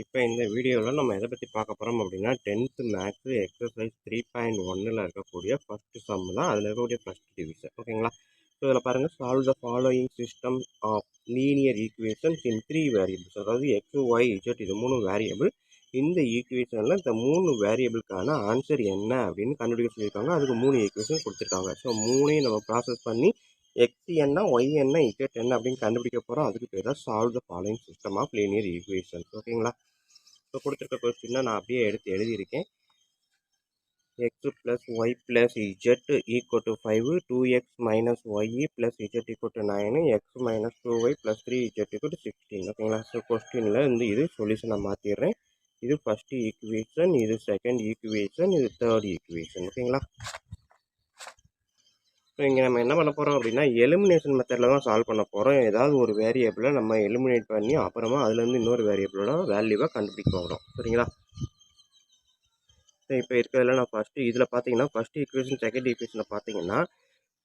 இப்போ இந்த வீடியோவில் நம்ம எதை பற்றி பார்க்க போகிறோம் அப்படின்னா 10th மேக்ஸ் எக்ஸசைஸ் 3.1ல் இருக்கக்கூடிய ஃபஸ்ட்டு சம் தான். அதில் இருக்கக்கூடிய ஃபஸ்ட் டிவிஷன். ஓகேங்களா? ஸோ இதில் பாருங்கள், solve the following system of linear equations in 3 variables. அதாவது எக்ஸ் ஒய் இஜெட் இது 3 வேரியபிள். இந்த ஈக்குவேஷனில் இந்த 3 வேரியபிளுக்கான ஆன்சர் என்ன அப்படின்னு கண்டுபிடிக்க சொல்லியிருக்காங்க. அதுக்கு 3 ஈக்குவேஷன் கொடுத்துருக்காங்க. ஸோ 3ஐயும் நம்ம ப்ராசஸ் பண்ணி எக்ஸ் என்ன ஒய் என்ன இஜெட் என்ன அப்படின்னு கண்டுபிடிக்க போகிறோம். அதுக்கு பேர் தான் solve the following system of linear equations. ஓகேங்களா? ஸோ கொடுத்துருக்க கொஸ்டினை நான் அப்படியே எடுத்து எழுதியிருக்கேன். X plus y plus Z equal to 5, 2x minus Y plus Z equal to 9, x minus 2y plus 3 z equal to 16. ஓகேங்களா? ஸோ கொஸ்டினில் இது சொல்யூஷனை மாற்றிடுறேன். இது ஃபஸ்ட்டு ஈக்குவேஷன், இது செகண்ட் ஈக்குவேஷன், இது தேர்ட் ஈக்குவேஷன். ஓகேங்களா? ஸோ இங்கே நம்ம என்ன பண்ண போகிறோம் அப்படின்னா எலிமினேஷன் மெத்தடில் தான் சால்வ் பண்ண போகிறோம். ஏதாவது ஒரு வேரியபிளை நம்ம எலிமினேட் பண்ணி அப்புறமா அதுலேருந்து இன்னொரு வேரியபிளோட வேல்யூவை கண்டுபிடிக்க போகிறோம். சரிங்களா? ஸோ இப்போ இருக்கிறதுல நான் ஃபஸ்ட்டு இதில் பார்த்தீங்கன்னா ஃபஸ்ட்டு ஈக்குவேஷன் செகண்ட் ஈக்குவேஷனில் பார்த்தீங்கன்னா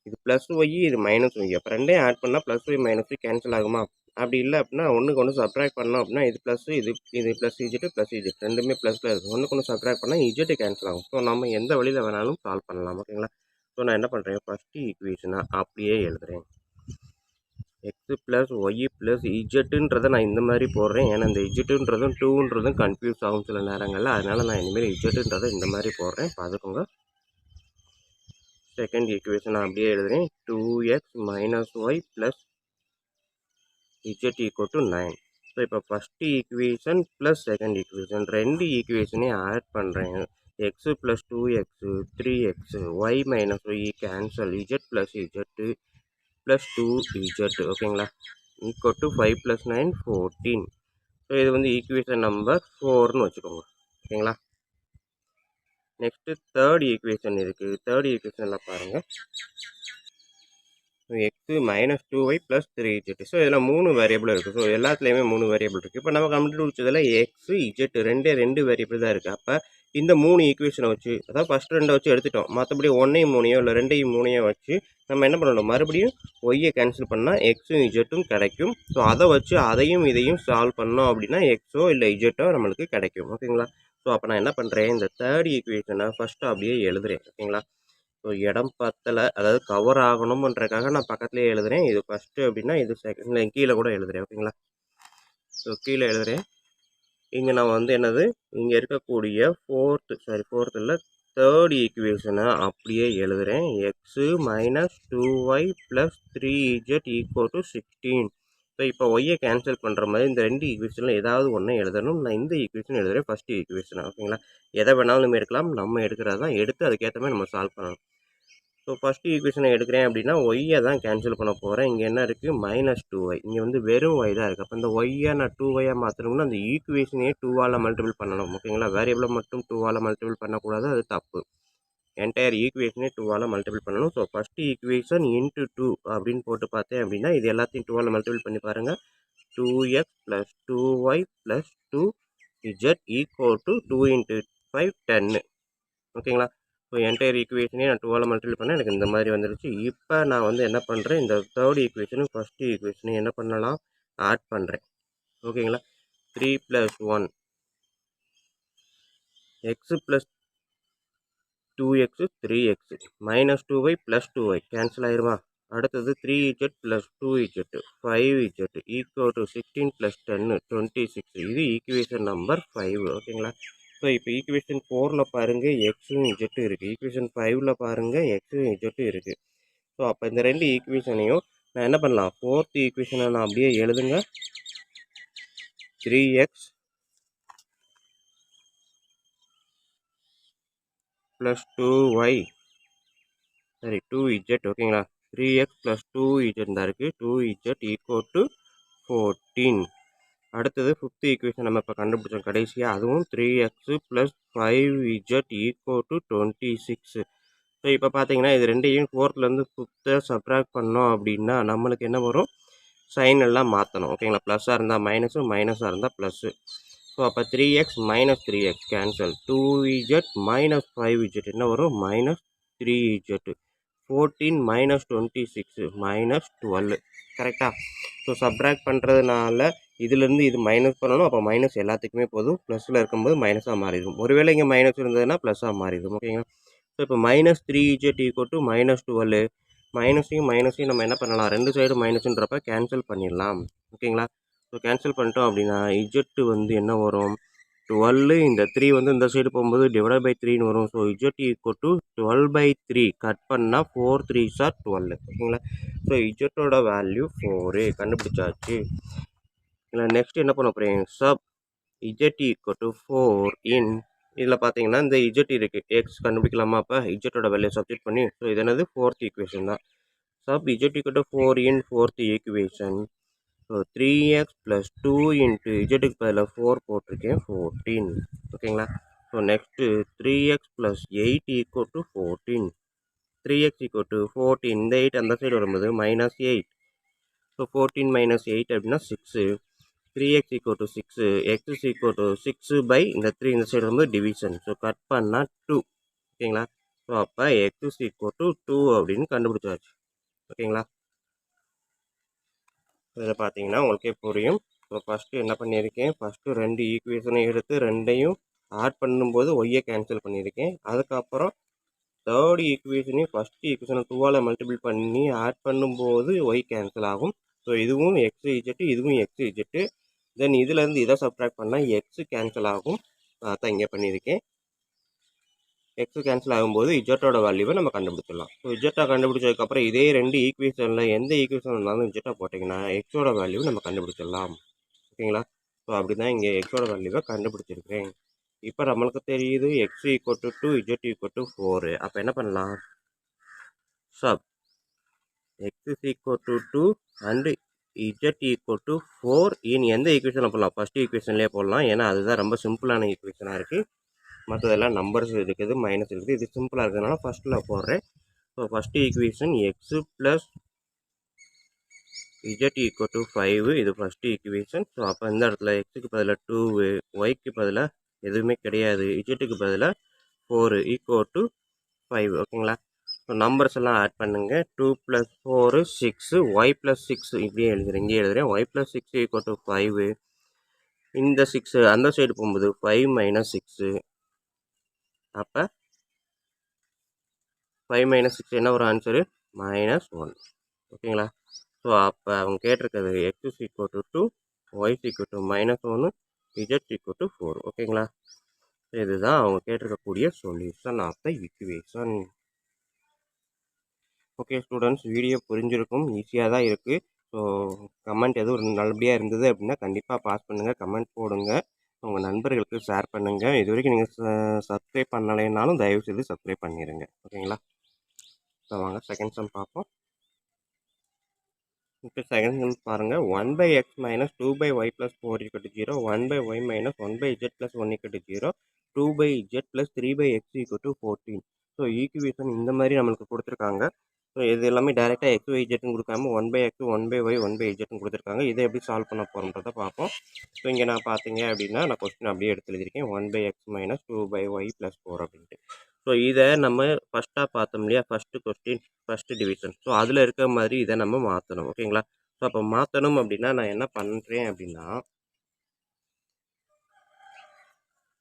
இது ப்ளஸ் ஒய் இது மைனஸ் ஒய். அப்போ ரெண்டையும் ஆட் பண்ணால் plus y minus Y cancel ஆகுமா? அப்படி இல்லை அப்படின்னா ஒன்றுக்கு ஒன்று சப்ட்ராக்ட் பண்ணோம் அப்படின்னா இது ப்ளஸ் இது ப்ளஸ் இஜெட்டு ப்ளஸ் இஜெட் ரெண்டுமே ப்ளஸில் இருக்குது. ஒன்றுக்கு ஒன்று சப்ட்ராக்ட் பண்ணால் இஜெட்டு கேன்சல் ஆகும். ஸோ நம்ம எந்த வழியில் வேணாலும் சால்வ் பண்ணலாம். ஓகேங்களா? ஸோ நான் என்ன பண்ணுறேன், ஃபஸ்ட்டு ஈக்குவேஷனை அப்படியே எழுதுகிறேன். எக்ஸு ப்ளஸ் ஒய் ப்ளஸ் இஜெட்டுன்றதை நான் இந்த மாதிரி போடுறேன். ஏன்னா இந்த இஜெட்டுன்றதும் டூன்றதும் கன்ஃபியூஸ் ஆகும் சில நேரங்களில். அதனால் நான் இனிமேல் இஜெட்டுன்றதை இந்த மாதிரி போடுறேன். பார்த்துக்கோங்க. செகண்ட் ஈக்குவேஷன் நான் அப்படியே எழுதுகிறேன். 2x minus Y plus Z equal to 9. So இப்போ first equation plus second equation ரெண்டு ஈக்குவேஷனையும் ஆட் பண்ணுறேன். X plus 2x 3x Y minus Y cancel Z plus Z plus 2 Z. ஓகேங்களா? Equal to 5 + 9 14. ஸோ இது வந்து ஈக்குவேஷன் நம்பர் 4ன்னு வச்சுக்கோங்க. ஓகேங்களா? நெக்ஸ்ட்டு தேர்ட் ஈக்குவேஷன் இருக்குது. தேர்ட் ஈக்குவேஷனில் பாருங்கள், X minus 2y plus 3 Z. So இதில் 3 வேரியபிள் இருக்குது. ஸோ எல்லாத்துலேயுமே 3 வேரியபிள் இருக்குது. இப்போ நம்ம கண்டுபிடிச்சதில் எக்ஸு இஜெட் ரெண்டு வேரியபிள் தான் இருக்குது. அப்போ இந்த 3 ஈக்குவேஷனை வச்சு, அதாவது ஃபஸ்ட் 2 வச்சு எடுத்துட்டோம். மற்றபடி 1ஐயும் 3ஐயோ இல்லை 2ஐயும் 3ஐயோ வச்சு நம்ம என்ன பண்ணணும், மறுபடியும் ஒய்யை கேன்சல் பண்ணால் எக்ஸும் இஜெட்டும் கிடைக்கும். ஸோ அதை வச்சு அதையும் இதையும் சால்வ் பண்ணோம் அப்படின்னா எக்ஸோ இல்லை இஜெட்டோ நம்மளுக்கு கிடைக்கும். ஓகேங்களா? ஸோ அப்போ நான் என்ன பண்ணுறேன், இந்த தேர்ட் ஈக்குவேஷனை ஃபஸ்ட்டு அப்படியே எழுதுகிறேன். ஓகேங்களா? ஸோ இடம் பத்தலை, அதாவது கவர் ஆகணுமன்றக்காக நான் பக்கத்துலேயே எழுதுகிறேன். இது ஃபஸ்ட்டு அப்படின்னா இது செகண்ட், கீழே கூட எழுதுகிறேன். ஓகேங்களா? ஸோ கீழே எழுதுகிறேன். இங்கே நான் வந்து என்னது, இங்கே இருக்கக்கூடிய ஃபோர்த் இல்லை தேர்ட் ஈக்குவேஷனை அப்படியே எழுதுகிறேன். X minus 2y plus 3 z equal to 16. So இப்போ ஒய்யை கேன்சல் பண்ணுற மாதிரி இந்த ரெண்டு ஈக்குவேஷனில் ஏதாவது ஒன்று எழுதணும். நான் இந்த ஈக்குவேஷன் எழுதுகிறேன், ஃபஸ்ட்டு ஈக்குவேஷனை. ஓகேங்களா? எதை வேணாலும் எடுக்கலாம், நம்ம எடுக்கிறது தான். எடுத்து அதுக்கேற்ற மாதிரி நம்ம சால்வ் பண்ணணும். ஸோ ஃபஸ்ட்டு ஈக்குவேஷனை எடுக்கிறேன் அப்படின்னா ஒய்யை தான் கேன்சல் பண்ண போகிறேன். இங்கே என்ன இருக்குது, மைனஸ் 2y. இங்கே வந்து வெறும் ஒய் தான் இருக்குது. அப்போ இந்த ஒய்யை நான் 2yயாக மாற்றணும்னா அந்த ஈக்குவேஷனையே 2ஆல் மல்டிபிள் பண்ணணும். ஓகேங்களா? வேரியபிளை மட்டும் 2ஆல் மல்டிபிள் பண்ணக்கூடாது, அது தப்பு. என்டையர் ஈக்குவேஷனே 2ஆல் மல்டிபிள் பண்ணணும். ஸோ ஃபஸ்ட்டு ஈக்குவேஷன் இன்ட்டு 2 அப்படின்னு போட்டு பார்த்தேன் அப்படின்னா இது எல்லாத்தையும் 2ஆல் மல்டிபிள் பண்ணி பாருங்கள். 2x plus 2y plus 2z equal to 2 × 5 10. ஓகேங்களா? ஸோ என்டையர் ஈக்குவேஷனே நான் 2ஆல் மல்டிபிள் பண்ணேன், எனக்கு இந்த மாதிரி வந்துருச்சு. இப்போ நான் வந்து என்ன பண்ணுறேன், இந்த தேர்ட் ஈக்குவேஷனும் ஃபஸ்ட்டு ஈக்குவேஷனும் என்ன பண்ணலாம், ஆட் பண்ணுறேன். ஓகேங்களா? 3 + 1 X plus 2x 3x minus 2y plus 2y cancel ஆயிருமா? அடுத்தது 3z plus 2z 5z equal to 16 + 10 26. இது ஈக்குவேஷன் நம்பர் 5. ஓகேங்களா? ஸோ இப்போ ஈக்குவேஷன் 4ல் பாருங்கள் எக்ஸும் இஜெட்டும் இருக்குது. ஈக்குவேஷன் 5ல் பாருங்கள் எக்ஸும் இஜெட்டும் இருக்குது. ஸோ அப்போ இந்த ரெண்டு ஈக்குவேஷனையும் நான் என்ன பண்ணலாம், ஃபோர்த் ஈக்குவேஷனை நான் அப்படியே எழுதுங்க. 3x plus 2y 2z. ஓகேங்களா? 3x ப்ளஸ் 2z தான் இருக்குது. 2z equal to 14. அடுத்தது ஃபிஃப்த் ஈக்குவேஷன் நம்ம இப்போ கண்டுபிடிச்சோம் கடைசியாக, அதுவும் 3x plus 5z equal to 26. So இப்போ பார்த்தீங்கன்னா இது ரெண்டையும் ஃபோர்த்லேருந்து ஃபிஃப்த்தை சப்ட்ராக்ட் பண்ணோம் அப்படின்னா நம்மளுக்கு என்ன வரும், சைன் எல்லாம் மாற்றணும். ஓகேங்களா? ப்ளஸ்ஸாக இருந்தால் மைனஸும், மைனஸாக இருந்தால் ப்ளஸ்ஸு. ஸோ அப்போ 3x minus 3x cancel, 2z minus 5z என்ன வரும், மைனஸ் 3z. 14 minus 26 minus 12. கரெக்டாக? ஸோ சப்ட்ராக்ட் பண்ணுறதுனால இதிலேருந்து இது மைனஸ் பண்ணணும். அப்போ மைனஸ் எல்லாத்துக்குமே போதும். ப்ளஸில் இருக்கும்போது மைனஸாக மாறிடும். ஒருவேளை இங்கே மைனஸ் இருந்ததுன்னா ப்ளஸ்ஸாக மாறிடும். ஓகேங்களா? ஸோ இப்போ -3z = -12. மைனஸையும் நம்ம என்ன பண்ணலாம், 2 சைடும் மைனஸ்ன்றப்ப கேன்சல் பண்ணிடலாம். ஓகேங்களா? ஸோ கேன்சல் பண்ணிட்டோம் அப்படின்னா இஜெட் வந்து என்ன வரும், 12. இந்த 3 வந்து இந்த சைடு போகும்போது /3ன்னு வரும். So z = 12/3. கட் பண்ணால் 4 3s are 12. ஓகேங்களா? ஸோ இஜெட்டோட வேல்யூ 4 கண்டுபிடிச்சாச்சு. இல்லை நெக்ஸ்ட் என்ன பண்ண போகிறேன், சப் z = 4 இன் இதில் பார்த்தீங்கன்னா இந்த இஜெட் இருக்குது, எக்ஸ் கண்டுபிடிக்கலாமா? அப்போ இஜெட்டோட வேல்யூ சப்ஸ்டிட் பண்ணி, ஸோ இது என்னது 4th ஈக்குவேஷன் தான். Sub z = 4 in 4th equation. So 3x + 2 into இஜெட்டுக்கு பதிலாக 4 போட்டிருக்கேன், 14. ஓகேங்களா? So next 3x + 8 = 14. 3x = 14. இந்த 8 அந்த சைடு வரும்போது -8. ஸோ 14 - 8 அப்படின்னா 6. 3x = 6. x = 6 / இந்த 3 இந்த சைடு வரும்போது டிவிஷன். ஸோ கட் பண்ணால் 2. ஓகேங்களா? ஸோ அப்போ x = 2 அப்படின்னு கண்டுபிடிச்சாச்சு. ஓகேங்களா? இதில் பார்த்தீங்கன்னா உங்களுக்கே புரியும். ஸோ ஃபஸ்ட்டு என்ன பண்ணியிருக்கேன், ஃபஸ்ட்டு 2 ஈக்குவேஷனை எடுத்து 2ஐயும் ஆட் பண்ணும்போது ஒய்யை கேன்சல் பண்ணியிருக்கேன். அதுக்கப்புறம் 3rd ஈக்குவேஷனையும் ஃபஸ்ட் ஈக்குவேஷனை 2ஆல் மல்டிபிள் பண்ணி ஆட் பண்ணும்போது ஒய் கேன்சல் ஆகும். ஸோ இதுவும் எக்ஸ் இஜெட்டு, இதுவும் எக்ஸ் இஜெட்டு. தென் இதுலேருந்து இதை சப்ட்ராக்ட் பண்ணால் எக்ஸ் கேன்சல் ஆகும். அதான் இங்கே பண்ணியிருக்கேன். எக்ஸ் கேன்சல் ஆகும்போது இஜெட்டோட வேல்யூவை நம்ம கண்டுபிடிச்சிடலாம். ஸோ இஜெட்டை கண்டுபிடிச்சதுக்கப்புறம் இதே 2 ஈக்குவேஷனில் எந்த ஈக்குவேஷன் இருந்தாலும் இஜெட்டை போட்டிங்கன்னா எக்ஸோட வேல்யூவை நம்ம கண்டுபிடிச்சிடலாம். ஓகேங்களா? ஸோ அப்படி தான் இங்கே எக்ஸோட வேல்யூவை கண்டுபிடிச்சிருக்கிறேன். இப்போ நம்மளுக்கு தெரியுது x = 2, z = 4. அப்போ என்ன பண்ணலாம், சப் x = 2 அண்ட் z = 4 இன் எந்த ஈக்குவேஷனில் போடலாம், ஃபஸ்ட் ஈக்குவேஷன்லேயே போடலாம். ஏன்னா அதுதான் ரொம்ப சிம்பிளான ஈக்குவேஷனாக இருக்குது. மற்றதெல்லாம் நம்பர்ஸ் இருக்குது, மைனஸ் இருக்குது. இது சிம்பிளாக இருக்கிறதுனால ஃபஸ்ட்டில் போடுறேன். So first equation x + z = 5. இது ஃபஸ்ட்டு ஈக்குவேஷன். ஸோ அப்போ இந்த இடத்துல எக்ஸுக்கு பதிலாக 2, ஒய்க்கு பதிலாக எதுவுமே கிடையாது, இஜெட்டுக்கு பதிலாக 4 = 5. ஓகேங்களா? ஸோ நம்பர்ஸ் எல்லாம் ஆட் பண்ணுங்கள். 2 + 4 6, ஒய் + 6 இப்படியே எழுதுறேன், இங்கே எழுதுறேன். ஒய் + 6 = 5. இந்த 6 அந்த சைடு போகும்போது 5 - 6. அப்போ 5 - 6 என்ன ஒரு ஆன்சரு, -1. ஓகேங்களா? ஸோ அப்போ அவங்க கேட்டிருக்கிறது x = 2, y = -1, z = 4. ஓகேங்களா? இதுதான் அவங்க கேட்டிருக்கக்கூடிய solution of the equation. Okay students, video புரிஞ்சிருக்கும், ஈஸியாக தான் இருக்குது. ஸோ கமெண்ட் எதுவும் நல்லபடியாக இருந்தது அப்படின்னா கண்டிப்பாக பாஸ் பண்ணுங்கள், கமெண்ட் போடுங்க, உங்கள் நண்பர்களுக்கு ஷேர் பண்ணுங்கள். இது வரைக்கும் நீங்கள் சப்ஸ்கிரைப் பண்ணலைன்னாலும் தயவுசெய்து சப்ஸ்கிரைப் பண்ணிடுங்க. ஓகேங்களா? ஸோ வாங்க செகண்ட் சம் பார்ப்போம். இப்போ செகண்ட் சம் பாருங்கள். 1/x - 2/y + 4 = 0, 1/y - 1/z + 1 = 0, 2/z + 3/x = 14. So equation இந்த மாதிரி நம்மளுக்கு கொடுத்துருக்காங்க. ஸோ இது எல்லாமே டேரெக்டாக x, y, zன்னு கொடுக்காம 1/x, 1/y, 1/zன்னு கொடுத்துருக்காங்க. இதை எப்படி சால்வ் பண்ண போகிறோன்றதை பார்ப்போம். ஸோ இங்கே நான் பார்த்தீங்க அப்படின்னா நான் கொஸ்டின் அப்படியே எடுத்து எழுதியிருக்கேன், 1/x - 2/y + 4 அப்படின்ட்டு. ஸோ இதை நம்ம ஃபஸ்ட்டாக பார்த்தோம் இல்லையா, first question first division. So அதில் இருக்க மாதிரி இதை நம்ம மாற்றணும். ஓகேங்களா? ஸோ அப்போ மாற்றணும் அப்படின்னா நான் என்ன பண்ணுறேன் அப்படின்னா,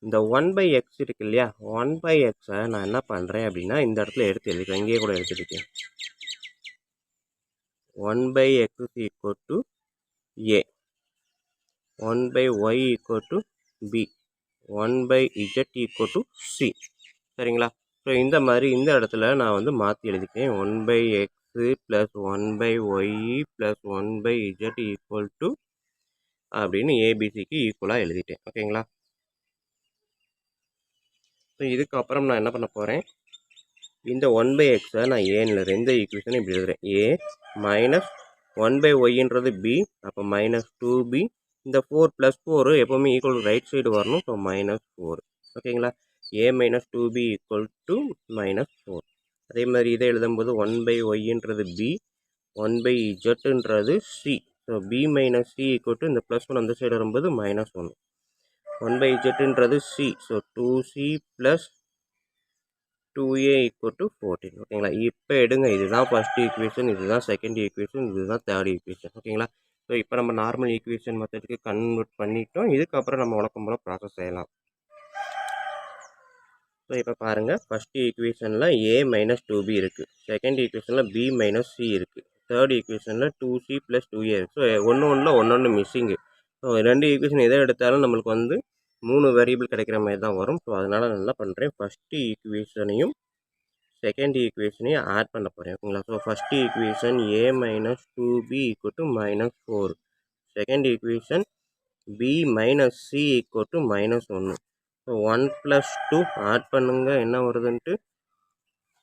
இந்த 1/x இருக்கு இல்லையா, 1/xஐ நான் என்ன பண்ணுறேன் அப்படின்னா இந்த இடத்துல எடுத்து எழுதிக்கிறேன், இங்கேயே கூட எடுத்துருக்கேன். 1/x = a, 1/y = b, 1/z = c. சரிங்களா? ஸோ இந்த மாதிரி இந்த இடத்துல நான் வந்து மாற்றி எழுதிக்கிறேன். 1/x + 1/y + 1/z = அப்படின்னு ஏபிசிக்கு ஈக்குவலாக எழுதிட்டேன். ஓகேங்களா? ஸோ இதுக்கப்புறம் நான் என்ன பண்ண போகிறேன், இந்த 1/xஐ நான் ஏன்னு எழுதுறேன். இந்த ஈக்குவேஷனை இப்படி எழுதுறேன், a - 1/yன்றது b, அப்போ -2b. இந்த 4 + 4 எப்போவுமே ஈக்குவல் ரைட் சைடு வரணும். ஸோ -4. ஓகேங்களா? a - 2b = -4. அதே மாதிரி இதை எழுதும்போது 1/yன்றது b, 1/zன்றது c. So b - c = இந்த +1 அந்த சைடு வரும்போது -1. 1/zன்றது c. So 2c + 2a = 14. ஓகேங்களா? இப்போ எடுங்க, இதுதான் ஃபஸ்ட் ஈக்குவேஷன், இதுதான் செகண்ட் ஈக்குவேஷன், இதுதான் தேர்ட் ஈக்குவேஷன். ஓகேங்களா? ஸோ இப்போ நம்ம நார்மல் ஈக்குவேஷன் மெத்தடுக்கு கன்வெர்ட் பண்ணிட்டோம். இதுக்கப்புறம் நம்ம வழக்கம் போல் ப்ராசஸ் செய்யலாம். ஸோ இப்போ பாருங்கள், ஃபஸ்ட்டு ஈக்குவேஷனில் a மைனஸ் 2b இருக்குது. செகண்ட் ஈக்குவேஷனில் b மைனஸ் c இருக்குது. தேர்ட் ஈக்குவேஷனில் 2c ப்ளஸ் 2a இருக்குது. ஸோ ஒன்று மிஸ்ஸிங்கு. ஸோ 2 ஈக்குவேஷன் எதை எடுத்தாலும் நம்மளுக்கு வந்து 3 வேரியபிள் கிடைக்கிற மாதிரி தான் வரும். ஸோ அதனால் நான் என்ன பண்ணுறேன், ஃபஸ்ட்டு ஈக்குவேஷனையும் செகண்ட் ஈக்குவேஷனையும் ஆட் பண்ண போகிறேன். ஓகேங்களா? So first equation a minus 2b equal to minus 4. Second equation b minus c equal to minus 1. So 1 plus 2 add பண்ணுங்க, என்ன வருதுன்ட்டு.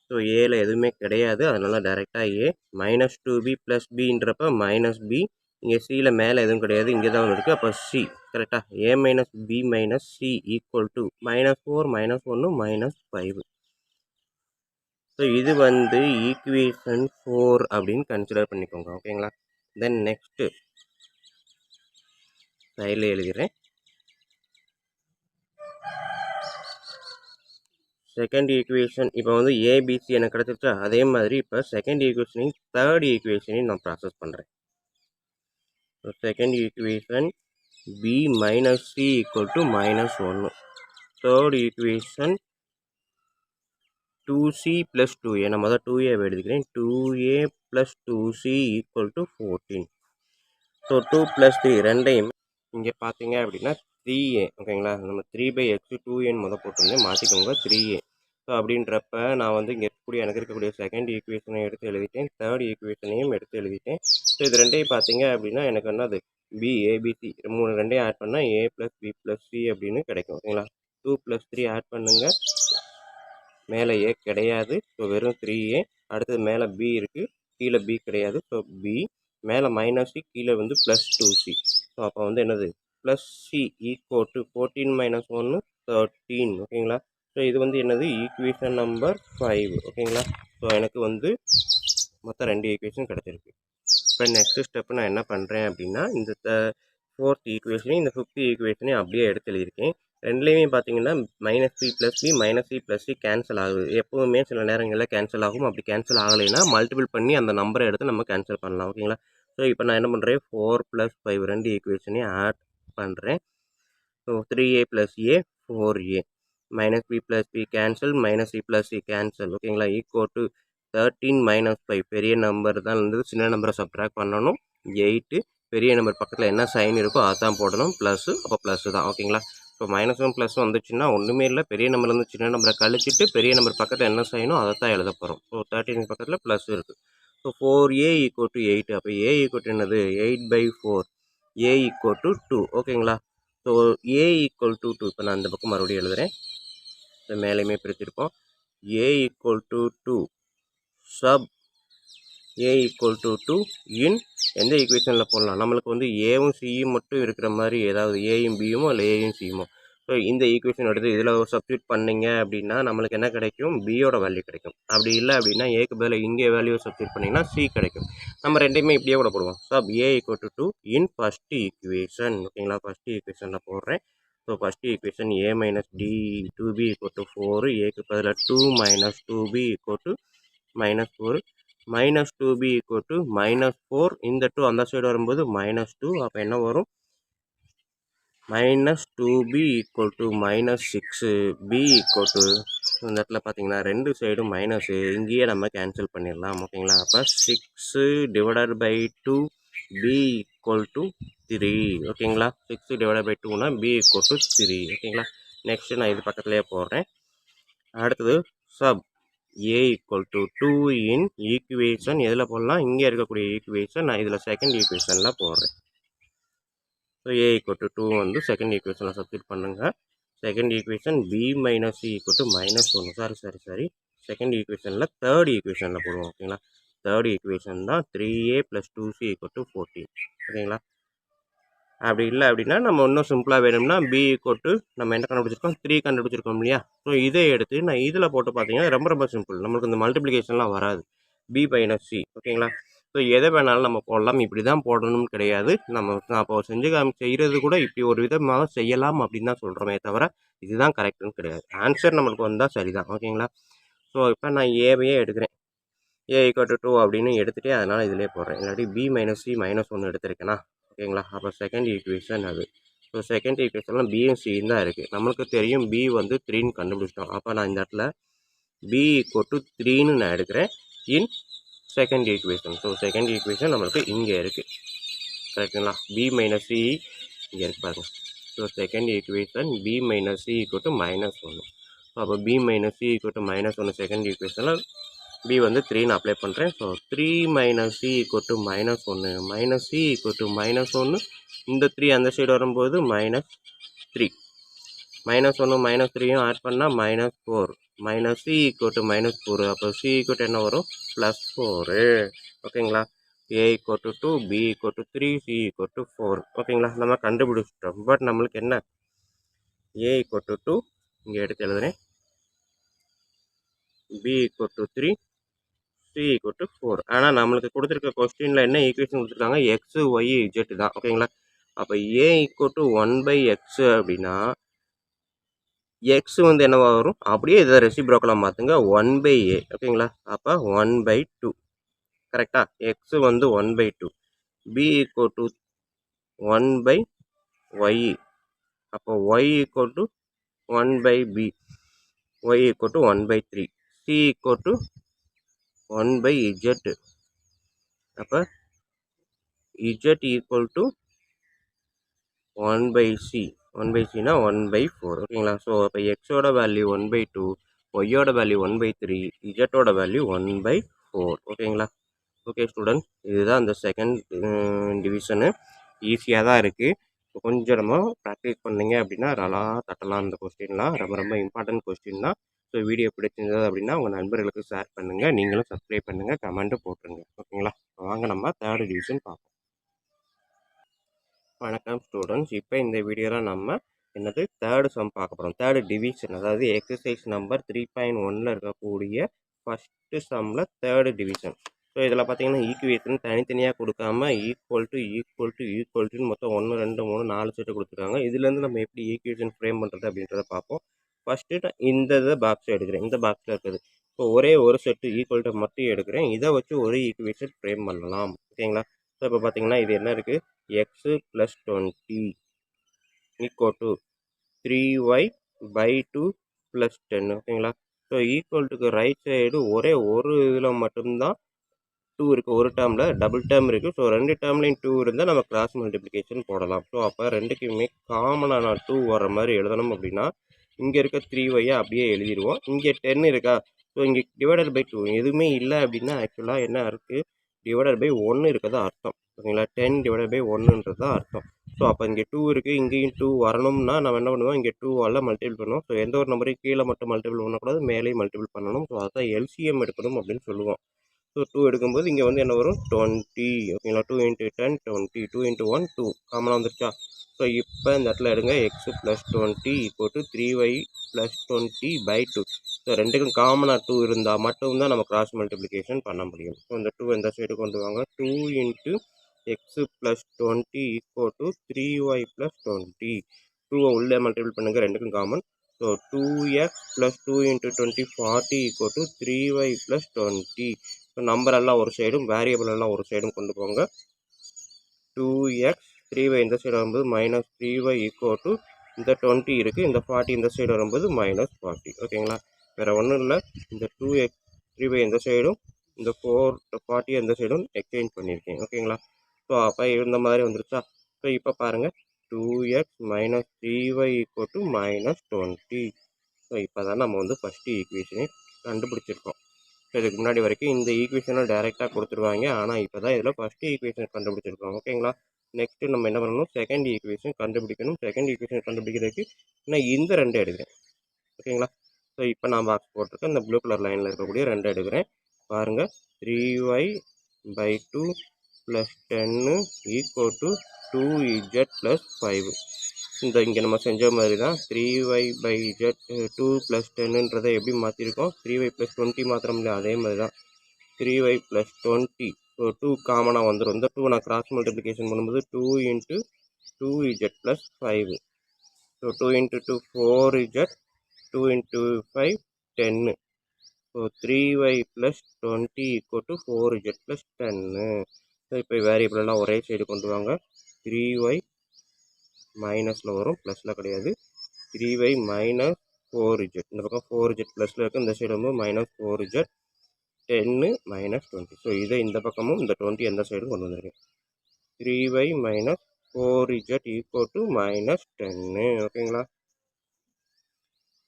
ஸோ ஏல எதுவுமே கிடையாது, அதனால் டேரெக்டாக a மைனஸ் 2b ப்ளஸ் பின்றப்ப மைனஸ் b. இங்கே சியில் மேலே எதுவும் கிடையாது, இங்கே தான் இருக்குது. அப்போ c கரெக்டாக a minus b minus c equal to minus 4 minus 1 minus 5. So இது வந்து ஈக்குவேஷன் 4 அப்படின்னு கன்சிடர் பண்ணிக்கோங்க. ஓகேங்களா? தென் நெக்ஸ்ட்டு சைடில் எழுதுகிறேன். செகண்ட் ஈக்குவேஷன் இப்போ வந்து ஏபிசி எனக்கு கிடச்சிருச்சா, அதே மாதிரி இப்போ செகண்ட் ஈக்குவேஷனையும் தேர்ட் ஈக்குவேஷனையும் நான் ப்ராசஸ் பண்ணுறேன். So second equation B minus C equal to minus 1. Third equation 2c plus 2a. நான் முதல் 2a எடுத்துக்கிறேன். 2a plus 2c equal to 14. So 2 plus 3 ரெண்டையும் இங்கே பார்த்தீங்க அப்படின்னா 3a. ஓகேங்களா? நம்ம 3/x 2a முதல் போட்டிருந்தேன், மாற்றிக்கோங்க 3a. ஸோ அப்படின்றப்ப நான் வந்து இங்கே எனக்கு இருக்கக்கூடிய செகண்ட் ஈக்குவேஷனை எடுத்து எழுதிட்டேன், தேர்ட் ஈக்குவேஷனையும் எடுத்து எழுதிட்டேன். ஸோ இது ரெண்டையும் பார்த்தீங்க அப்படின்னா எனக்கு என்னது b abc ரெண்டையும் ஆட் பண்ணால் a plus b plus c அப்படின்னு கிடைக்கும். ஓகேங்களா? 2 ப்ளஸ் 3 ஆட் பண்ணுங்கள், மேலே a கிடையாது. ஸோ வெறும் 3a. அடுத்தது மேலே b இருக்குது, கீழே b கிடையாது. ஸோ b மேலே மைனஸ் சி, கீழே வந்து ப்ளஸ் 2c. ஸோ அப்போ வந்து என்னது plus C equal to 14 minus 1 13. ஓகேங்களா? ஸோ இது வந்து என்னது ஈக்குவேஷன் நம்பர் 5. ஓகேங்களா? ஸோ எனக்கு வந்து மொத்தம் 2 ஈக்குவேஷன் கிடச்சிருக்கு. இப்போ நெக்ஸ்ட் ஸ்டெப்பு நான் என்ன பண்ணுறேன் அப்படின்னா, இந்த ஃபோர்த் ஈக்குவேஷனையும் இந்த ஃபிஃப்த் ஈக்குவேஷனையும் அப்படியே எடுத்து எழுதியிருக்கேன். ரெண்டுலேயுமே பார்த்தீங்கன்னா minus c plus b minus c plus c cancel ஆகுது. எப்போவுமே சில நேரங்களில் கேன்சல் ஆகும். அப்படி கேன்சல் ஆகலைன்னா மல்டிபிள் பண்ணி அந்த நம்பரை எடுத்து நம்ம கேன்சல் பண்ணலாம். ஓகேங்களா? ஸோ இப்போ நான் என்ன பண்ணுறேன், 4 ப்ளஸ் 5 2 ஈக்குவேஷனையும் ஆட் பண்ணுறேன். So 3a plus a 4a minus b plus b cancel, minus c plus c cancel. ஓகேங்களா? Equal to 13 minus 5. பெரிய நம்பர் தான் இருந்தது, சின்ன நம்பரை சப்ட்ராக்ட் பண்ணணும். 8 பெரிய நம்பர் பக்கத்தில் என்ன சைன் இருக்கோ அதான் போடணும், ப்ளஸ்ஸு. அப்போ ப்ளஸ்ஸு தான். ஓகேங்களா? இப்போ மைனஸும் ப்ளஸ்ஸும் வந்துச்சுன்னா ஒன்றுமே இல்லை, பெரிய நம்பர்லேருந்து சின்ன நம்பரை கழிச்சிட்டு பெரிய நம்பர் பக்கத்தில் என்ன சைனோ அதை தான் எழுத போகிறோம். ஸோ 13 பக்கத்தில் ப்ளஸ் இருக்குது. So 4a equal to 8. அப்போ a ஈக்குவல் டு என்னது 8/4. a equal to 2. ஓகேங்களா? So a equal to 2. இப்போ நான் இந்த பக்கம் மறுபடியும் எழுதுகிறேன். ஸோ மேலேயுமே பிரிச்சிருக்கோம். a equal to 2 sub a equal to 2 in எந்த ஈக்குவேஷனில் போடலாம், நம்மளுக்கு வந்து ஏவும் சியும் மட்டும் இருக்கிற மாதிரி, ஏதாவது ஏயும் பியுமோ இல்லை ஏயும் சியுமோ. ஸோ இந்த ஈக்குவேஷன் எடுத்து இதில் சப்ஸ்டியூட் பண்ணிங்க அப்படின்னா நம்மளுக்கு என்ன கிடைக்கும், பியோட வேல்யூ கிடைக்கும். அப்படி இல்லை அப்படின்னா ஏக்கு பதில் இங்கே வேல்யூ சப்ஸ்டியூட் பண்ணிங்கன்னா சி கிடைக்கும். நம்ம ரெண்டையுமே இப்படியே கூட போடுவோம். Sub a equal to 2 in first equation. ஓகேங்களா? ஃபஸ்ட் ஈக்குவேஷனில் போடுறேன். So first equation a minus d 2b equal to 4. ஏக்கு பதில் 2 minus 2b equal to minus 4. Minus 2b equal to minus 4. இந்த 2 அந்த சைடு வரும்போது மைனஸ் 2. அப்போ என்ன வரும், minus 2b equal to minus 6. b equal to இந்த இடத்துல பார்த்தீங்கன்னா ரெண்டு சைடும் மைனஸு, இங்கேயே நம்ம கேன்சல் பண்ணிடலாம். ஓகேங்களா? அப்போ 6 divided by 2 b equal to 3. ஓகேங்களா? 6 டிவைடட் பை 2னா b ஈக்குவல் டு 3. ஓகேங்களா? நெக்ஸ்ட்டு நான் இது பக்கத்துலேயே போடுறேன். அடுத்தது sub a equal to 2 in equation எதில் போடலாம், இங்கே இருக்கக்கூடிய ஈக்குவேஷன் நான் இதில் செகண்ட் ஈக்குவேஷனில் போடுறேன். ஸோ a ஈக்குவல் டு 2 வந்து செகண்ட் ஈக்குவேஷனில் சப்ஸ்டியூட் பண்ணுங்கள். Second equation b minus c equal to minus 1. Sorry second ஈக்குவேஷனில் தேர்ட் ஈக்குவேஷனில் போடுவோம். ஓகேங்களா? தேர்ட் ஈக்குவேஷன் தான் 3a plus 2c equal to 14. ஓகேங்களா? அப்படி இல்லை அப்படின்னா நம்ம இன்னும் சிம்பிளாக வேணும்னா b ஈக்குவல் டு நம்ம என்ன கண்டுபிடிச்சிருக்கோம், 3 கண்டுபிடிச்சிருக்கோம் இல்லையா? ஸோ இதை எடுத்து நான் இதில் போட்டு பார்த்தீங்கன்னா ரொம்ப ரொம்ப சிம்பிள், நம்மளுக்கு இந்த மல்டிப்ளிகேஷன்லாம் வராது. b minus c. ஓகேங்களா? ஸோ எதை வேணாலும் நம்ம போடலாம், இப்படி தான் போடணும்னு கிடையாது. நான் அப்போ செஞ்சு செய்கிறது கூட இப்படி ஒரு விதமாக செய்யலாம் அப்படின்னு தான் சொல்கிறோமே தவிர இதுதான் கரெக்டுன்னு கிடையாது. ஆன்சர் நம்மளுக்கு வந்தால் சரிதான். ஓகேங்களா? ஸோ இப்போ நான் ஏவையே எடுக்கிறேன். a ஈக்குவல் டு 2 அப்படின்னு எடுத்துகிட்டே அதனால் இதிலே போடுறேன். இல்லாட்டி b மைனஸ் c மைனஸ் 1 எடுத்திருக்கேன்னா ஓகேங்களா. அப்போ செகண்ட் ஈக்குவேஷன் அது. ஸோ செகண்ட் ஈக்குவேஷனில் பியும் சியும் தான் இருக்குது. நம்மளுக்கு தெரியும் பி வந்து 3ன்னு கண்டுபிடிச்சிட்டோம். அப்போ நான் இந்த இடத்துல பி ஈக்குவல் டு 3ன்னு நான் எடுக்கிறேன் in second equation. So second equation நம்மளுக்கு இங்கே இருக்குது. கரெக்டுங்களா. பி மைனஸ் சி இங்கே இருக்கு பாருங்கள். So second equation B minus C equal to -1. So அப்போ B minus C equal to -1 second ஈக்குவேஷனில் பி வந்து 3ன்னு அப்ளை பண்ணுறேன். So 3 minus C equal to -1 minus C equal to -1 இந்த 3 அந்த சைடு வரும்போது -3 -1 -3யும் ஆட் பண்ணால் -4 மைனஸ் சி ஈக்குவல் டு -4 அப்போ சி ஈக்குவல் டு என்ன வரும் +4. ஓகேங்களா. A equal to 2 B equal to 3 C equal to 4. ஓகேங்களா. நம்ம கண்டுபிடிச்சிட்டோம். பட் நம்மளுக்கு என்ன ஏ ஈக்குவல் டு 2 இங்கே எடுத்து எழுதுறேன், b equal to 3 C equal to 4. ஆனால் நம்மளுக்கு கொடுத்துருக்க கொஸ்டினில் என்ன ஈக்குவேஷன் கொடுத்துருக்காங்க எக்ஸு ஒய் இஜெட் தான். ஓகேங்களா. அப்போ ஏ ஈக்குவல் டு 1/x அப்படின்னா எக்ஸ் வந்து என்னவா வரும் அப்படியே இதை ரெசிப்ரோக்கலாக மாற்றுங்க 1/a. ஓகேங்களா. அப்போ 1/2 கரெக்டா. எக்ஸ் வந்து 1/2 பி ஈக்குவல் டு 1/y அப்போ y equal to 1/b y equal to 1/3 c equal to 1/z அப்போ z ஈக்குவல் டு 1/c 1/cனா 1/4. ஓகேங்களா. ஸோ அப்போ எக்ஸோட வேல்யூ 1/2 ஒய்யோட வேல்யூ 1/3 இஜட்டோட வேல்யூ 1/4. ஓகேங்களா. ஓகே ஸ்டூடெண்ட், இதுதான் இந்த செகண்ட் டிவிஷனு. ஈஸியாக தான் இருக்குது. கொஞ்சம் நம்ம ப்ராக்டிஸ் பண்ணிங்க அப்படின்னா நல்லா தட்டலாம். இந்த கொஸ்டின்லாம் ரொம்ப ரொம்ப இம்பார்ட்டன்ட் கொஸ்டின் தான். ஸோ வீடியோ பிடிச்சிருந்தது அப்படின்னா உங்கள் நண்பர்களுக்கு ஷேர் பண்ணுங்கள், நீங்களும் சப்ஸ்கிரைப் பண்ணுங்கள், கமெண்ட்டு போட்டுருங்க. ஓகேங்களா. வாங்க நம்ம தேர்ட் டிவிஷன் பார்ப்போம். வணக்கம் ஸ்டூடெண்ட்ஸ், இப்போ இந்த வீடியோவில் நம்ம என்னது தேர்டு சம் பார்க்க போகிறோம். தேர்டு டிவிஷன், அதாவது எக்ஸசைஸ் நம்பர் 3.1ல் இருக்கக்கூடிய ஃபஸ்ட்டு சம்மில் தேர்டு டிவிஷன். ஸோ இதில் பார்த்தீங்கன்னா ஈக்குவேஷன் தனித்தனியாக கொடுக்காம ஈக்குவல் டுன்னு மொத்தம் 1 2 3 4 செட்டு கொடுத்துருக்காங்க. இதுலேருந்து நம்ம எப்படி ஈக்குவேஷன் ஃப்ரேம் பண்ணுறது அப்படின்றத பார்ப்போம். ஃபஸ்ட்டு நான் இந்த பாக்ஸை எடுக்கிறேன். இந்த பாக்ஸில் இருக்குது இப்போ ஒரே ஒரு செட்டு ஈக்குவல் டு மட்டும் எடுக்கிறேன். இதை வச்சு ஒரு ஈக்குவேஷன் ஃப்ரேம் பண்ணலாம். ஓகேங்களா. ஸோ இப்போ பார்த்தீங்கன்னா இது என்ன இருக்குது x plus 20 equal to 3y/2 plus 10. ஓகேங்களா. ஸோ ஈக்குவல் டுக்கு ரைட் சைடு ஒரே ஒரு இதில் மட்டும்தான் 2 இருக்குது. ஒரு டேர்மில் டபுள் டேர்ம் இருக்குது. ஸோ ரெண்டு டேர்ம்லையும் 2 இருந்தால் நம்ம கிராஸ் மல்டிப்ளிகேஷன் போடலாம். ஸோ அப்போ ரெண்டுக்குமே காமனாக நான் 2 வர மாதிரி எழுதணும் அப்படின்னா இங்கே இருக்க 3y அப்படியே எழுதிடுவோம். இங்கே 10 இருக்கா, ஸோ இங்கே டிவைடட் பை 2 எதுவுமே இல்லை அப்படின்னா ஆக்சுவலாக என்ன இருக்குது டிவைடட் பை 1 இருக்கிறதா அர்த்தம். ஓகேங்களா. 10 டிவைடட் பை 1ன்றது தான் அர்த்தம். ஸோ அப்போ இங்கே 2 இருக்குது, இங்கேயும் 2 வரணும்னா நம்ம என்ன பண்ணுவோம், இங்கே 2வால் மல்டிபிள் பண்ணுவோம். ஸோ எந்த ஒரு நம்பரையும் கீழே மட்டும் மல்டிபிள் பண்ணக்கூடாது, மேலேயும் மல்டிபிள் பண்ணணும். ஸோ அதான் எல்சிஎம் எடுக்கணும் அப்படின்னு சொல்லுவோம். ஸோ 2 எடுக்கும்போது இங்கே வந்து என்ன வரும் 20. ஓகேங்களா. 2 × 10 20 2 × 1 2 காமனாக வந்துருச்சா. ஸோ இப்போ இந்த இடத்துல எடுங்க x + 20 = 3y + 20/2. ஸோ ரெண்டுக்கும் காமனாக 2 இருந்தால் மட்டும்தான் நம்ம கிராஸ் மல்டிப்ளிகேஷன் பண்ண முடியும். ஸோ இந்த 2 எந்த சைடு கொண்டு வாங்க, 2 × x + 20 = 3y + 20. 2 உள்ளே மல்டிபிள் பண்ணுங்கள், ரெண்டுக்கும் common. So 2x + 2 × 20 40 = 3y + 20. So number எல்லாம் ஒரு சைடும், வேரியபிள் எல்லாம் ஒரு சைடும் கொண்டு போங்க. 2x 3y இந்த சைடு வரும்போது -3y = இந்த 20 இருக்குது, இந்த 40 இந்த சைடு வரும்போது -40. ஓகேங்களா. வேறு ஒன்றும் இல்லை, இந்த 2x 3y இந்த சைடும் இந்த 40 இந்த சைடும் எக்ஸ்சேஞ்ச் பண்ணியிருக்கேன். ஓகேங்களா. ஸோ அப்போ இந்த மாதிரி வந்துருச்சா. ஸோ இப்போ பாருங்கள் 2x - 3y = -20. ஸோ இப்போ தான் நம்ம வந்து ஃபஸ்ட்டு ஈக்குவேஷனே கண்டுபிடிச்சிருக்கோம். ஸோ இதுக்கு முன்னாடி வரைக்கும் இந்த ஈக்குவேஷனை டைரெக்டாக கொடுத்துருவாங்க, ஆனால் இப்போ தான் இதில் ஃபஸ்ட்டு ஈக்குவேஷன் கண்டுபிடிச்சிருக்கோம். ஓகேங்களா. நெக்ஸ்ட்டு நம்ம என்ன பண்ணணும், செகண்ட் ஈக்குவேஷன் கண்டுபிடிக்கணும். செகண்ட் ஈக்குவேஷன் கண்டுபிடிக்கிறதுக்கு நான் இந்த 2 எடுக்கிறேன். ஓகேங்களா. ஸோ இப்போ நான் பாக்ஸ் போட்டிருக்கேன், இந்த ப்ளூ கலர் லைனில் இருக்கக்கூடிய 2 எடுக்கிறேன். பாருங்கள் 3y/2 + 10 = 2z + 5. இந்த இங்கே நம்ம செஞ்ச மாதிரி தான் 3y/2 + 10ன்றதை எப்படி மாற்றிருக்கோம், 3y + 20 மாத்திரம் இல்லை, அதே மாதிரி தான் 3y + 20. ஸோ 2 காமனாக வந்துடும். இந்த 2 நான் கிராஸ் மல்டிப்ளிகேஷன் பண்ணும்போது 2 × 2z + 5. So 2 × 2 4z, 2 × 5 10. So 3y + 20 = 4z + 10. So இப்போ வேரியபிள் எல்லாம் ஒரே சைடு கொண்டு வாங்க. 3y மைனஸில் வரும், ப்ளஸில் கிடையாது. 3y மைனஸ் 4z, இந்த பக்கம் 4z ப்ளஸில் இருக்குது, இந்த சைடு வந்து மைனஸ் 4z 10 மைனஸ் 20. ஸோ இதை இந்த பக்கமும் இந்த 20 எந்த சைடும் கொண்டு வந்திருக்கேன். 3y minus 4z equal to minus 10. ஓகேங்களா,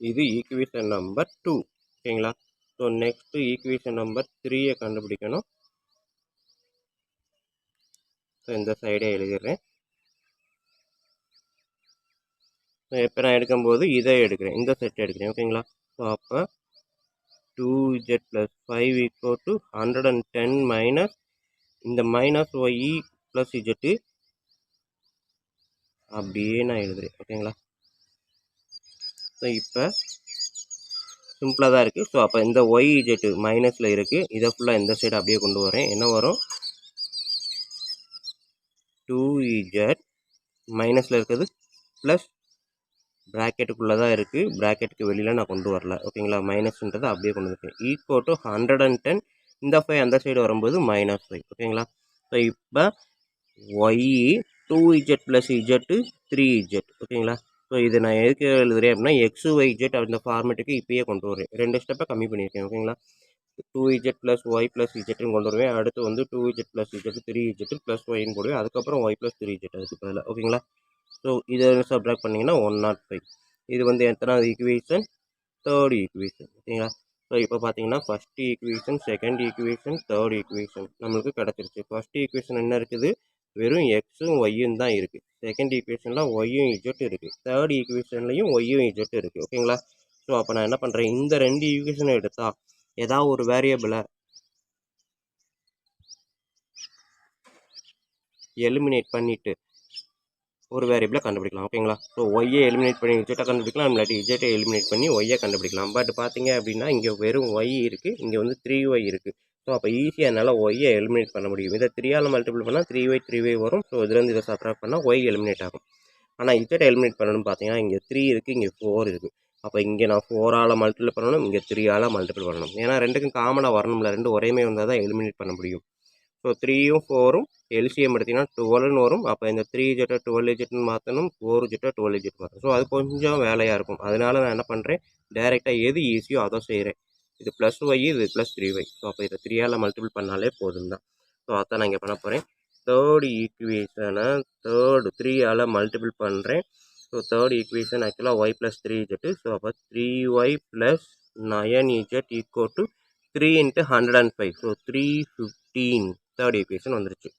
இது ஈக்குவேஷன் நம்பர் 2. ஓகேங்களா, ஸோ நெக்ஸ்ட்டு ஈக்குவேஷன் நம்பர் 3யை கண்டுபிடிக்கணும். ஸோ இந்த சைடே எழுதிடுறேன். இப்போ நான் எடுக்கும்போது இதை எடுக்கிறேன், இந்த செட் எடுக்கிறேன். ஓகேங்களா, ஸோ அப்போ 2z plus 5 equal to 110 minus இந்த மைனஸ் ஒய் ப்ளஸ் இஜெட்டு அப்படியே நான் எழுதுறேன். ஓகேங்களா, ஸோ இப்போ சிம்பிளாக தான் இருக்குது. ஸோ அப்போ இந்த ஒய் இஜெட்டு மைனஸில் இருக்குது, இதை ஃபுல்லாக இந்த சைடு அப்படியே கொண்டு வரேன். என்ன வரும், 2z மைனஸில் இருக்கிறது ப்ளஸ் ப்ராக்கெட்டுக்குள்ளே தான் இருக்குது, ப்ராக்கெட்டுக்கு வெளியில் நான் கொண்டு வரல. ஓகேங்களா, மைனஸ்ன்றதை அப்படியே கொண்டு வந்துருக்கேன். ஈக்குவல் டு 110, இந்த 5 அந்த சைடு வரும்போது மைனஸ் 5. ஓகேங்களா, ஸோ இப்போ ஒய் 2z ப்ளஸ் இஜெட்டு 3z. ஓகேங்களா, ஸோ இது நான் எதுக்கு எழுதுறேன் அப்படின்னா எக்ஸு ஒய்ஜெட் அந்த ஃபார்மேட்டுக்கு இப்பயே கொண்டு வரேன். 2 ஸ்டெப்பை கம்மி பண்ணியிருக்கேன். ஓகேங்களா, 2z ப்ளஸ் ஒய் ப்ளஸ் இஜெட்டுன்னு கொண்டு வருவேன். அடுத்து வந்து 2z ப்ளஸ் இஜெட்டு 3z ப்ளஸ் ஒய்ன்னு போடுவேன். அதுக்கப்புறம் ஒய் ப்ளஸ் 3z அதுக்கு பதில். ஓகேங்களா, ஸோ இதை சப்ட்ராக்ட் பண்ணிங்கன்னா 105. இது வந்து எத்தனாவது ஈக்குவேஷன், தேர்ட் ஈக்குவேஷன். ஓகேங்களா, ஸோ இப்போ பார்த்தீங்கன்னா first equation, second equation, third equation நம்மளுக்கு கிடச்சிருச்சு. ஃபஸ்ட் ஈக்குவேஷன் என்ன இருக்குது, வெறும் எக்ஸும் ஒய்யும் தான் இருக்குது. செகண்ட் ஈக்குவேஷனில் ஒய்யும் இஜெட் இருக்குது. தேர்ட் ஈக்குவேஷன்லையும் ஒய்யும் இஜெட் இருக்குது. ஓகேங்களா, ஸோ அப்போ நான் என்ன பண்ணுறேன், இந்த 2 ஈக்குவேஷனை எடுத்தால் ஏதாவது ஒரு வேரியபிளை எலிமினேட் பண்ணிவிட்டு ஒரு வேரியபிளை கண்டுபிடிக்கலாம். ஓகேங்களா, ஸோ ஒய்யை எலிமினேட் பண்ணி இஜெட்டை கண்டுபிடிக்கலாம், இல்லாட்டி இஜெட்டை எலிமினேட் பண்ணி ஒய்யை கண்டுபிடிக்கலாம். பட் பார்த்தீங்க அப்படின்னா இங்கே வெறும் ஒய் இருக்குது, இங்கே வந்து 3y இருக்குது. ஸோ அப்போ ஈஸியாக என்னால் ஒய்யை எலிமினேட் பண்ண முடியும். இதை 3ஆல் மல்டிபிள் பண்ணால் 3y வரும். ஸோ இதுலேருந்து இதை சப்ட்ராக்ட் பண்ணால் ஒய் எலிமினேட் ஆகும். ஆனால் இஜெட்டை எலிமினேட் பண்ணணும்னு பார்த்தீங்கன்னா இங்கே 3 இருக்குது, இங்கே 4 இருக்குது. அப்போ இங்கே நான் 4ஆல் மல்டிபிள் பண்ணணும், இங்கே 3ஆல் மல்டிபிள் பண்ணணும். ஏன்னா ரெண்டுக்கும் காமனாக வரணும்ல, ரெண்டு ஒரேமே வந்தால் தான் எலிமினேட் பண்ண முடியும். ஸோ 3யும் 4ம் எல்சிஎம் எடுத்திங்கன்னா 12ன்னு வரும். அப்போ இந்த 3z 12z மாற்றணும், 4z 12z மாற்றணும். ஸோ அது கொஞ்சம் வேலையாக இருக்கும். அதனால நான் என்ன பண்ணுறேன், டைரெக்டாக எது ஈஸியோ அதை செய்கிறேன். இது ப்ளஸ் ஒய், இது ப்ளஸ் 3y. ஸோ அப்போ இதை 3ஆல் மல்டிபிள் பண்ணாலே போதும் தான். ஸோ அதான் நான் இங்கே பண்ண போகிறேன். தேர்ட் ஈக்குவேஷனை 3ஆல் மல்டிபிள் பண்ணுறேன். ஸோ தேர்ட் ஈக்குவேஷன் ஆக்சுவலாக ஒய் ப்ளஸ் 3z. ஸோ அப்போ 3y plus 9z equal to 3 × 105. So 315. Third equation வந்துருச்சு.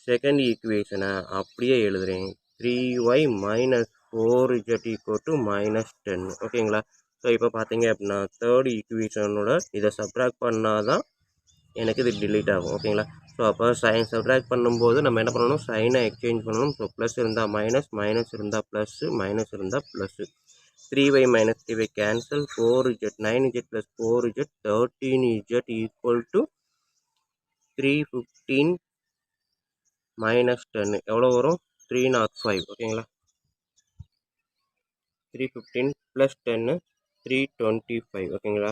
செகண்ட் ஈக்குவேஷனை அப்படியே எழுதுகிறேன். 3y minus 4z equal to minus 10. ஓகேங்களா, ஸோ இப்போ பார்த்தீங்க அப்படின்னா தேர்ட் ஈக்குவேஷனோட இதை சப்ட்ராக்ட் பண்ணால் தான் எனக்கு இது டிலீட் ஆகும். ஓகேங்களா, ஸோ அப்போ சைன் சப்ட்ராக்ட் பண்ணும்போது நம்ம என்ன பண்ணணும், சைனை எக்ஸ்சேஞ்ச் பண்ணணும். ஸோ ப்ளஸ் இருந்தால் மைனஸ், மைனஸ் இருந்தால் ப்ளஸ்ஸு, மைனஸ் இருந்தால் plus. 3y minus 3y cancel, 4z 9z plus 4z 13z equal to 315 minus 10 எவ்வளோ வரும், 305. ஓகேங்களா, 315 ப்ளஸ் 10 325. ஓகேங்களா,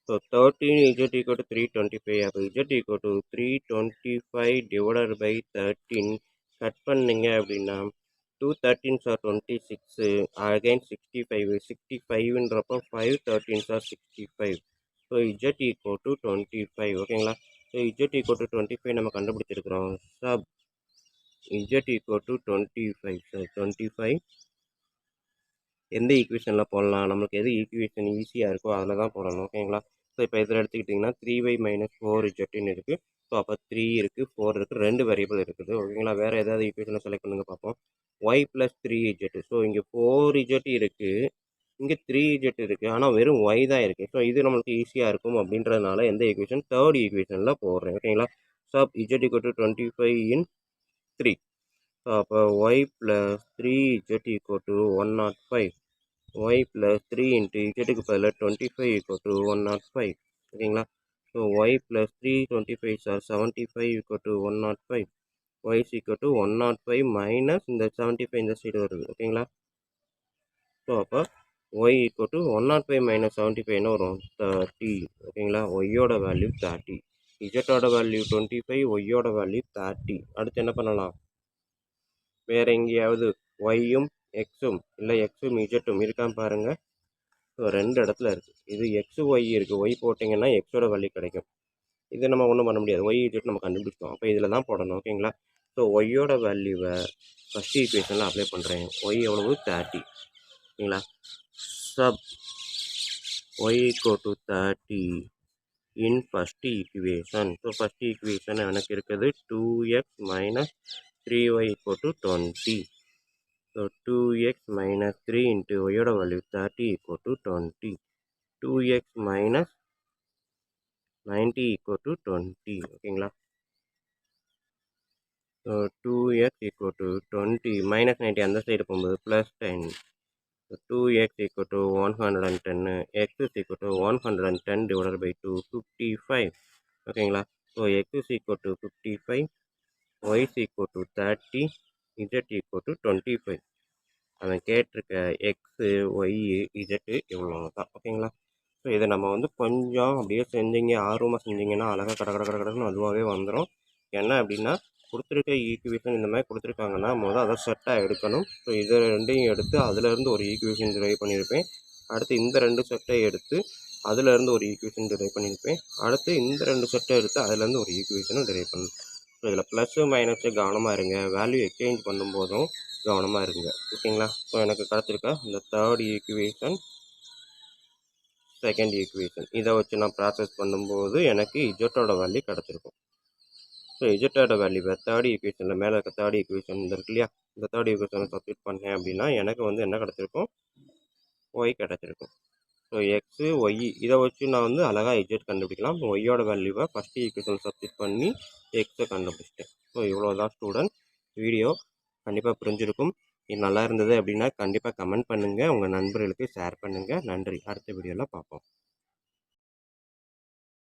ஸோ 13z ஈக்குவல் டு 325. அப்போ z equal to 325 divided by 13 cut பண்ணிங்க அப்படின்னா 2 13s are 26, again 65, 65ன்றப்போ 5 13s are 65. So z equal to 25. ஓகேங்களா, so z equal to 25 நம்ம கண்டுபிடிச்சிருக்கிறோம். Sub z equal to 25. So 25 எந்த ஈக்குவேஷனில் போடலாம், நம்மளுக்கு எது ஈக்குவேஷன் ஈஸியாக இருக்கோ அதில் தான் போடணும். ஓகேங்களா, ஸோ இப்போ இதில் எடுத்துக்கிட்டிங்கன்னா 3y மைனஸ் 4zன்னு இருக்குது. ஸோ அப்போ 3 இருக்குது, 4 இருக்குது, 2 வேரியபிள் இருக்குது. ஓகேங்களா, வேறு ஏதாவது ஈக்குவேஷனை செலக்ட் பண்ணுங்க பார்ப்போம். y plus 3z. ஸோ இங்கே 4z இருக்குது, இங்கே 3z இருக்குது, ஆனால் வெறும் y தான் இருக்குது. ஸோ இது நம்மளுக்கு ஈஸியாக இருக்கும் அப்படின்றதுனால எந்த ஈக்குவேஷன், தேர்ட் ஈக்குவேஷனில் போடுறேன். ஓகேங்களா, sub z equal to 25 in 3. So அப்போ y plus 3z equal to 105. y plus 3 into இஜெட்டுக்கு பதில் 25 ஈக்குவல் டு 105. ஓகேங்களா, ஸோ y ப்ளஸ் 3 25 சார் 75 ஈக்குவல் டு 105. y ஈக்குவல் டு 105 மைனஸ் இந்த 75 இந்த சைடு வருது. ஓகேங்களா, ஸோ அப்போ y ஈக்குவல் டு 105 மைனஸ் 75 என்ன வரும், 30. ஓகேங்களா, ஒய்யோட வேல்யூ 30, இஜெட்டோட வேல்யூ 25, ஒய்யோட வேல்யூ 30. அடுத்து என்ன பண்ணலாம், வேறு எங்கேயாவது ஒய்யும் எக்ஸும் இல்லை எக்ஸும் இஜெட்டும் இருக்கான்னு பாருங்கள். ஸோ 2 இடத்துல இருக்குது. இது எக்ஸு ஒய் இருக்குது. ஒய் போட்டிங்கன்னா எக்ஸோட வேல்யூ கிடைக்கும். இது நம்ம ஒன்றும் பண்ண முடியாது. ஒய் இஜெட் நம்ம கண்டுபிடிச்சோம். அப்போ இதில் தான் போடணும். ஓகேங்களா? ஸோ ஒய்யோட வேல்யூவை ஃபஸ்ட் ஈக்குவேஷனில் அப்ளை பண்ணுறேன். ஒய் எவ்வளவு 30. ஓகேங்களா? Sub Y equal to 30 in first equation. So first equation எனக்கு இருக்குது 2x minus 3y equal to 20. So 2x minus 3 into ஒய்யோட value 30 equal to 20. 2x minus 90 equal to 20. ஓகேங்களா? So 2x equal to 20 minus 90 அந்த side போகும்போது plus 10. So 2x equal to 110. x is equal to 110 divided by 2 55. ஓகேங்களா? So x is equal to 55, y is equal to 30, z equal to 25. அவன் கேட்டிருக்க x Y இஜெட்டு இவ்வளோ தான். ஓகேங்களா? So இதை நம்ம வந்து கொஞ்சம் அப்படியே செஞ்சீங்க, ஆர்வமாக செஞ்சிங்கன்னா அழகாக கடன்னு அதுவாகவே வந்துடும். என்ன அப்படின்னா கொடுத்துருக்க ஈக்குவேஷன் இந்த மாதிரி கொடுத்துருக்காங்கன்னா அதை செட்டாக எடுக்கணும். ஸோ இதை ரெண்டையும் எடுத்து அதிலேருந்து ஒரு ஈக்குவேஷன் டிரைவ் பண்ணியிருப்பேன். அடுத்து இந்த 2 செட்டை எடுத்து அதிலேருந்து ஒரு ஈக்குவேஷன் டிரைவ் பண்ணியிருப்பேன். அடுத்து இந்த 2 செட்டை எடுத்து அதிலேருந்து ஒரு ஈக்குவேஷனும் டிரைவ் பண்ணணும். ஸோ இதில் ப்ளஸ்ஸு மைனஸு கவனமாக இருங்க. வேல்யூ எக்ஸ்சேஞ்ச் பண்ணும்போதும் கவனமாக இருங்க. ஓகேங்களா? ஸோ எனக்கு கிடச்சிருக்க இந்த 3rd ஈக்குவேஷன், 2nd ஈக்குவேஷன் இதை வச்சு நான் ப்ராசஸ் பண்ணும்போது எனக்கு இஜெட்டோட வேல்யூ கிடச்சிருக்கும். ஸோ இஜெட்டோட வேல்யூவை 3rd ஈக்குவேஷனில் மேலே இருக்க 3rd ஈக்குவேஷன் இருக்கு இல்லையா, இந்த 3rd ஈக்குவேஷனை சப்ஸ்டிட் பண்ணேன் அப்படின்னா எனக்கு வந்து என்ன கிடச்சிருக்கும், ஒய் கிடச்சிருக்கும். ஸோ எக்ஸு ஒய் இதை வச்சு நான் வந்து அழகாக இஜெட் கண்டுபிடிக்கலாம். ஒய்யோட வேல்யூவை ஃபஸ்ட் ஈக்குவேஷன் சப்ஸ்டிட் பண்ணி எக்ஸை கண்டுபிடிச்சிட்டேன். ஸோ இவ்வளோ தான் ஸ்டூடெண்ட். வீடியோ கண்டிப்பாக புரிஞ்சிருக்கும். இது நல்லா இருந்தது அப்படின்னா கண்டிப்பாக கமெண்ட் பண்ணுங்கள், உங்கள் நண்பர்களுக்கு ஷேர் பண்ணுங்கள். நன்றி. அடுத்த வீடியோவில் பார்ப்போம்.